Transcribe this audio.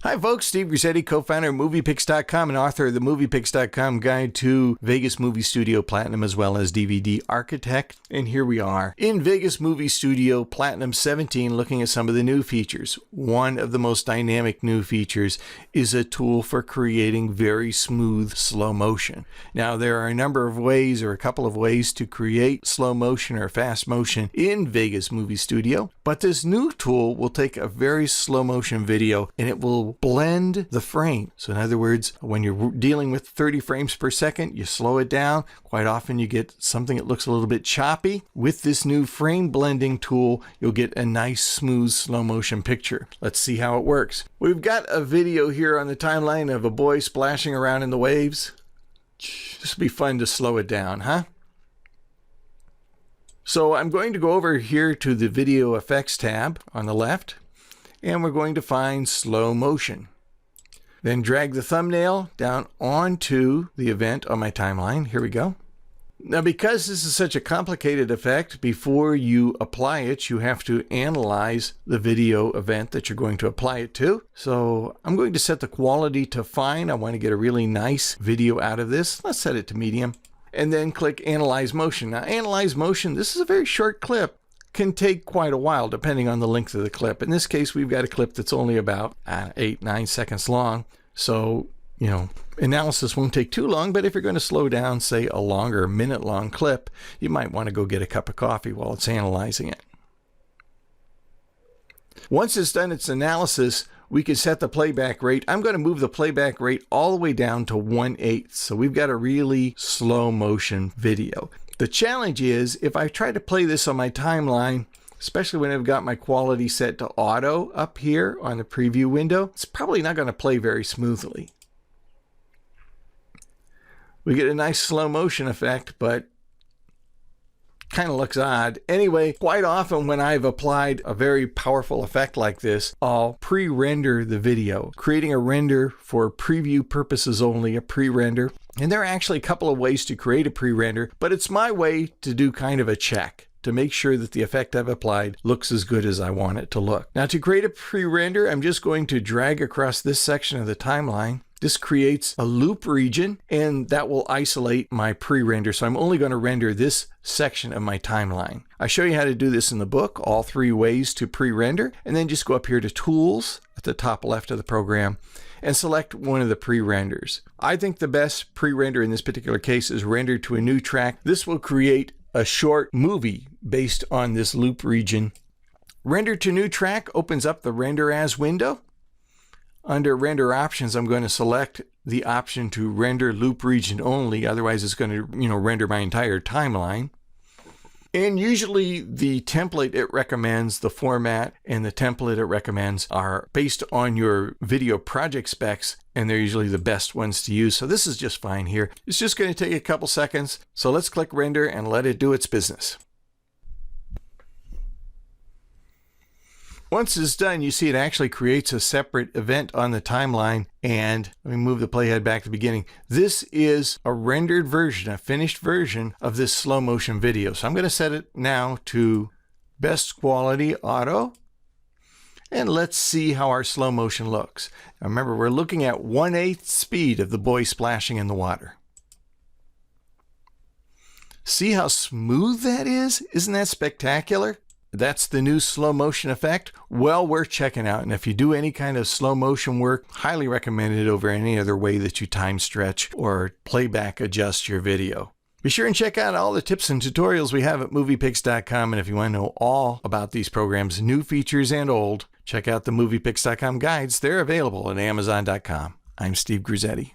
Hi folks, Steve Grizzetti, co-founder of MoviePix.com and author of the MoviePix.com Guide to Vegas Movie Studio Platinum as well as DVD Architect. And here we are in Vegas Movie Studio Platinum 17 looking at some of the new features. One of the most dynamic new features is a tool for creating very smooth slow motion. Now there are a number of ways or a couple of ways to create slow motion or fast motion in Vegas Movie Studio, but this new tool will take a very slow motion video and it will blend the frame. So in other words, when you're dealing with 30 frames per second, you slow it down. Quite often you get something that looks a little bit choppy. With this new frame blending tool, you'll get a nice smooth slow motion picture. Let's see how it works. We've got a video here on the timeline of a boy splashing around in the waves. This will be fun to slow it down, huh? So I'm going to go over here to the video effects tab on the left, and we're going to find slow motion. Then drag the thumbnail down onto the event on my timeline. Here we go. Now, because this is such a complicated effect, before you apply it, you have to analyze the video event that you're going to apply it to. So I'm going to set the quality to fine. I want to get a really nice video out of this. Let's set it to medium. And then click Analyze Motion. Now, Analyze Motion, this is a very short clip. Can take quite a while depending on the length of the clip. In this case, we've got a clip that's only about 8-9 seconds long. So, analysis won't take too long, but if you're going to slow down, say, a longer minute-long clip, you might want to go get a cup of coffee while it's analyzing it. Once it's done its analysis, we can set the playback rate. I'm going to move the playback rate all the way down to 1/8. So we've got a really slow motion video. The challenge is, if I try to play this on my timeline, especially when I've got my quality set to auto up here on the preview window, it's probably not going to play very smoothly. We get a nice slow motion effect, but kind of looks odd. Anyway, quite often when I've applied a very powerful effect like this, I'll pre-render the video, creating a render for preview purposes only, a pre-render. And there are actually a couple of ways to create a pre-render, but it's my way to do kind of a check to make sure that the effect I've applied looks as good as I want it to look. Now, to create a pre-render, I'm just going to drag across this section of the timeline. This creates a loop region, and that will isolate my pre-render. So I'm only going to render this section of my timeline. I show you how to do this in the book, all 3 ways to pre-render, and then just go up here to Tools at the top left of the program and select one of the pre-renders. I think the best pre-render in this particular case is Render to a New Track. This will create a short movie based on this loop region. Render to New Track opens up the Render As window. Under Render Options, I'm going to select the option to render loop region only. Otherwise, it's going to, render my entire timeline. And usually the template it recommends, the format and the template it recommends are based on your video project specs, and they're usually the best ones to use. So this is just fine here. It's just going to take a couple seconds. So let's click Render and let it do its business. Once it's done, you see it actually creates a separate event on the timeline. And let me move the playhead back to the beginning. This is a rendered version, a finished version of this slow motion video. So I'm going to set it now to best quality auto. And let's see how our slow motion looks. Now remember, we're looking at 1/8 speed of the boy splashing in the water. See how smooth that is? Isn't that spectacular? That's the new slow motion effect. Well worth checking out. And if you do any kind of slow motion work, highly recommend it over any other way that you time stretch or playback adjust your video. Be sure and check out all the tips and tutorials we have at MoviePix.com. And if you want to know all about these programs, new features and old, check out the MoviePix.com guides. They're available at Amazon.com. I'm Steve Grizzetti.